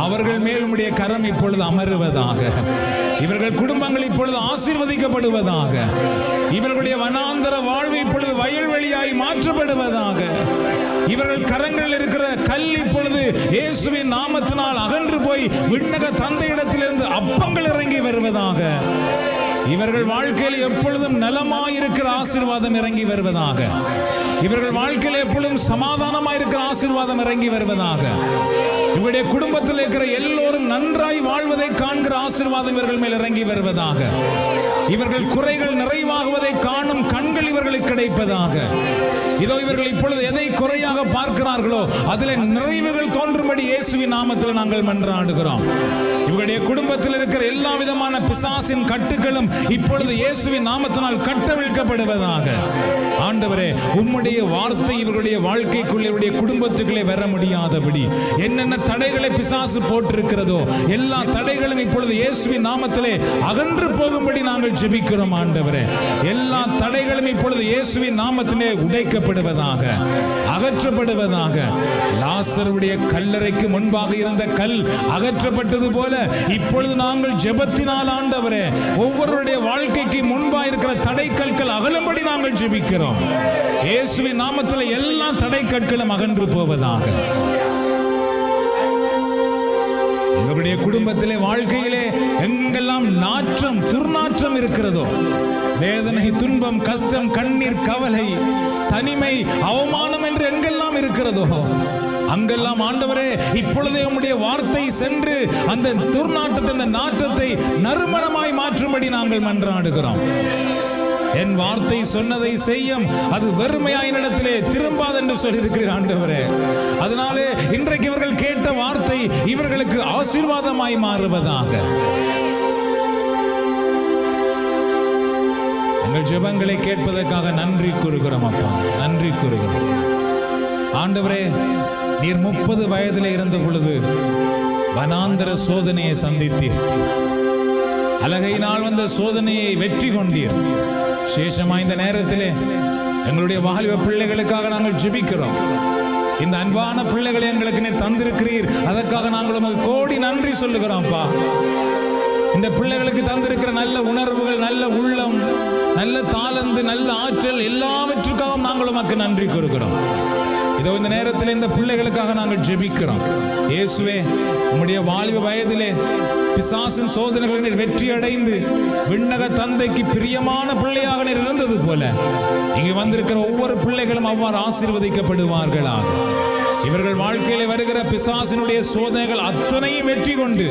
அவர்கள் மேல் உம்முடைய கரம் இப்பொழுது அமருவதாக. இவர்கள் குடும்பங்கள் இப்பொழுது ஆசீர்வதிக்கப்படுவதாக. இவர்களுடைய வனாந்தர வாழ்வு இப்பொழுது வயல்வெளியாய் மாற்றப்படுவதாக. இவர்கள் கரங்களில் இருக்கிற கல் இப்பொழுது இயேசுவின் நாமத்தினால் அகன்று போய் விண்ணக தந்தையிடத்திலிருந்து அப்பங்கள் இறங்கி வருவதாக. இவர்கள் வாழ்க்கையில் எப்பொழுதும் நலமாயிருக்கிற ஆசீர்வாதம் இறங்கி வருவதாக. இவர்கள் வாழ்க்கையில் எப்பொழுதும் சமாதானமாயிருக்கிற ஆசீர்வாதம் இறங்கி வருவதாக. இவருடைய குடும்பத்தில் இருக்கிற எல்லோரும் நன்றாய் வாழ்வதை காண்கிற ஆசீர்வாதம் இவர்கள் மேல் இறங்கி வருவதாக. இவர்கள் குறைகள் நிறைவாகுவதை காணும் கண்கள் இவர்களுக்கு கிடைப்பதாக. இதோ இவர்கள் இப்பொழுது எதை குறையாக பார்க்கிறார்களோ அதில் நிறைவுகள் தோன்றும்படி இயேசுவின் நாமத்தில் நாங்கள் மன்றாடுகிறோம். இவருடைய குடும்பத்தில் இருக்கிற எல்லா விதமான பிசாசின் கட்டுகளும் இப்பொழுது இயேசுவின் நாமத்தினால் கட்டவிழ்க்கப்படுவதாக. ஆண்டவரே, உம்முடைய வார்த்தை இவர்களுடைய வாழ்க்கைக்குள்ளே இவருடைய குடும்பத்துக்குள்ளே வர முடியாதபடி என்னென்ன தடைகளை பிசாசு போட்டிருக்கிறதோ எல்லா தடைகளும் இப்பொழுது இயேசுவின் நாமத்திலே அகன்று போகும்படி நாங்கள் ஜெபிக்கிறோம். ஆண்டவரே, எல்லா தடைகளும் இப்பொழுது இயேசுவின் நாமத்திலே உடைக்கப்படுவதாக, அகற்றப்படுவதாக. லாசருடைய கல்லறைக்கு முன்பாக இருந்த கல் அகற்றப்பட்டது போல இப்பொழுது நாங்கள் ஜெபத்தினால் ஆண்டவரே ஒவ்வொருடைய வாழ்க்கைக்கு முன்பாக இருக்கிற தடை கற்கள் அகலும்படி நாங்கள் ஜெபிக்கிறோம். இயேசுவின் நாமத்தில் எல்லா தடை கற்களும் அகன்று போவதாக. இவருடைய குடும்பத்திலே வாழ்க்கையிலே எங்கெல்லாம் நாற்றம் துர்நாற்றம் இருக்கிறதோ, வேதனை, துன்பம், கஷ்டம், கண்ணீர், கவலை, தனிமை, அவமானம் என்று எங்கெல்லாம் இருக்கிறதோ அங்கெல்லாம் ஆண்டவரே இப்பொழுதே உம்முடைய வார்த்தை சென்று அந்த துர்நாற்றத்தை, அந்த நாற்றத்தை நறுமணமாய் மாற்றும்படி நாங்கள் மன்றாடுகிறோம். என் வார்த்தை சொன்னதை செய்யும், அது வெறுமையாய் இடத்திலே திரும்பாது என்று சொல்லியிருக்கிறீர் ஆண்டவரே. அதனாலே இன்றைக்கு இவர்கள் கேட்ட வார்த்தை இவர்களுக்கு ஆசீர்வாதமாய் மாறுவதாக. எங்கள் ஜெபங்களை கேட்பதற்காக நன்றி கூறுகிறோம் அப்பா, நன்றி கூறுகிறோம். ஆண்டவரே, நீர் 30 வயதில் இருந்த பொழுது வனாந்தர சோதனையை சந்தித்தீர். அலகையினால் வந்த சோதனையை வெற்றி கொண்டீர். சேஷமா இந்த நேரத்திலே எங்களுடைய வாலிப பிள்ளைகளுக்காக நாங்கள் ஜெபிக்கிறோம். இந்த அன்பான பிள்ளைகளை எங்களுக்கு நீர் தந்திருக்கிறீர், அதற்காக நாங்கள் உமக்கு கோடி நன்றி சொல்லுகிறோம்ப்பா. இந்த பிள்ளைகளுக்கு தந்திருக்கிற நல்ல உணர்வுகள், நல்ல உள்ளம், நல்ல தாளந்து, நல்ல ஆற்றல் எல்லாவற்றுக்காகவும் நாங்கள் உமக்கு நன்றி கூறுகிறோம். இதோ இந்த நேரத்தில் இந்த பிள்ளைகளுக்காக நாங்கள் ஜெபிக்கிறோம். இயேசுவே, உம்முடைய வாலிப வயதிலே பிசாசின் சோதனைகளை நீர் வெற்றி அடைந்து விண்ணக தந்தைக்கு பிரியமான பிள்ளையாக நீர் இருந்தது போல இங்கு வந்திருக்கிற ஒவ்வொரு பிள்ளைகளும் அவ்வாறு ஆசீர்வதிக்கப்படுவார்களாக. இவர்கள் வாழ்க்கையிலே வருகிற பிசாசினுடைய சோதனைகள் அத்தனையும் வெற்றி கொண்டு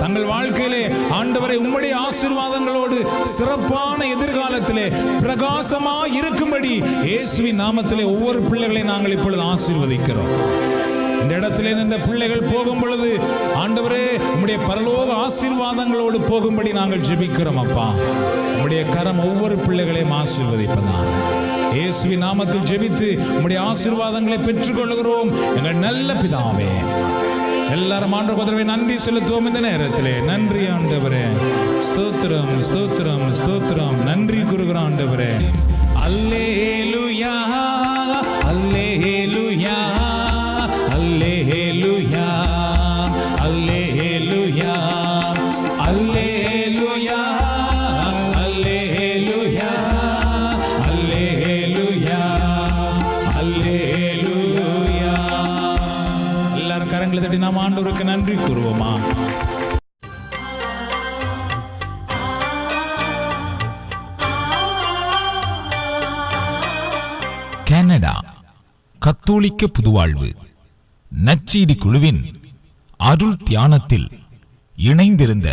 தங்கள் வாழ்க்கையிலே ஆண்டவரை உம்முடைய ஆசீர்வாதங்களோடு சிறப்பான எதிர்காலத்திலே பிரகாசமாய் இருக்கும்படி இயேசுவின் நாமத்திலே ஒவ்வொரு பிள்ளைகளை நாங்கள் இப்பொழுது ஆசீர்வதிக்கிறோம். இந்த இடத்திலே இந்த பிள்ளைகள் போகும் பொழுது ஆண்டவரே உம்முடைய பரலோக ஆசீர்வாதங்களோடு போகும்படி நாங்கள் ஜெபிக்கிறோம் அப்பா. உம்முடைய கரம் ஒவ்வொரு பிள்ளைகளையும் ஆசீர்வதிப்பதாக. இயேசுவின் நாமத்தில் ஜெபித்து உம்முடைய ஆசீர்வாதங்களை பெற்றுக்கொள்கிறோம் எங்கள் நல்ல பிதாவே. எல்லாரும் ஆண்டவரே நன்றி செலுத்துவோம் இந்த நேரத்திலே. நன்றி ஆண்டவரே, ஸ்தோத்திரம் ஸ்தோத்திரம் ஸ்தோத்திரம். நன்றி கூறுகிறோம் ஆண்டவரே. அல்லேலூயா அல்லேலூயா அல்லேலூயா அல்லேலூயா அல்லேலூயா அல்லேலூயா அல்லேலூயா அல்லேலூயா. எல்லாரும் கரங்களை தட்டி நாம் ஆண்டவருக்கு நன்றி கூறுவோமா? கனடா கத்தோலிக்க புதுவாழ்வு நற்செய்தி குழுவின் அருள் தியானத்தில் இணைந்திருந்த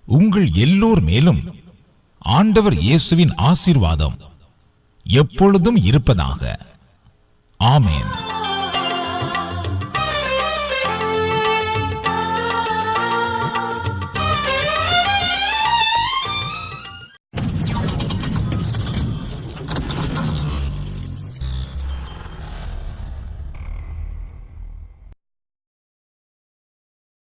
உங்கள் எல்லோர் மேலும் ஆண்டவர் இயேசுவின் ஆசீர்வாதம் எப்பொழுதும் இருப்பதாக. ஆமென்.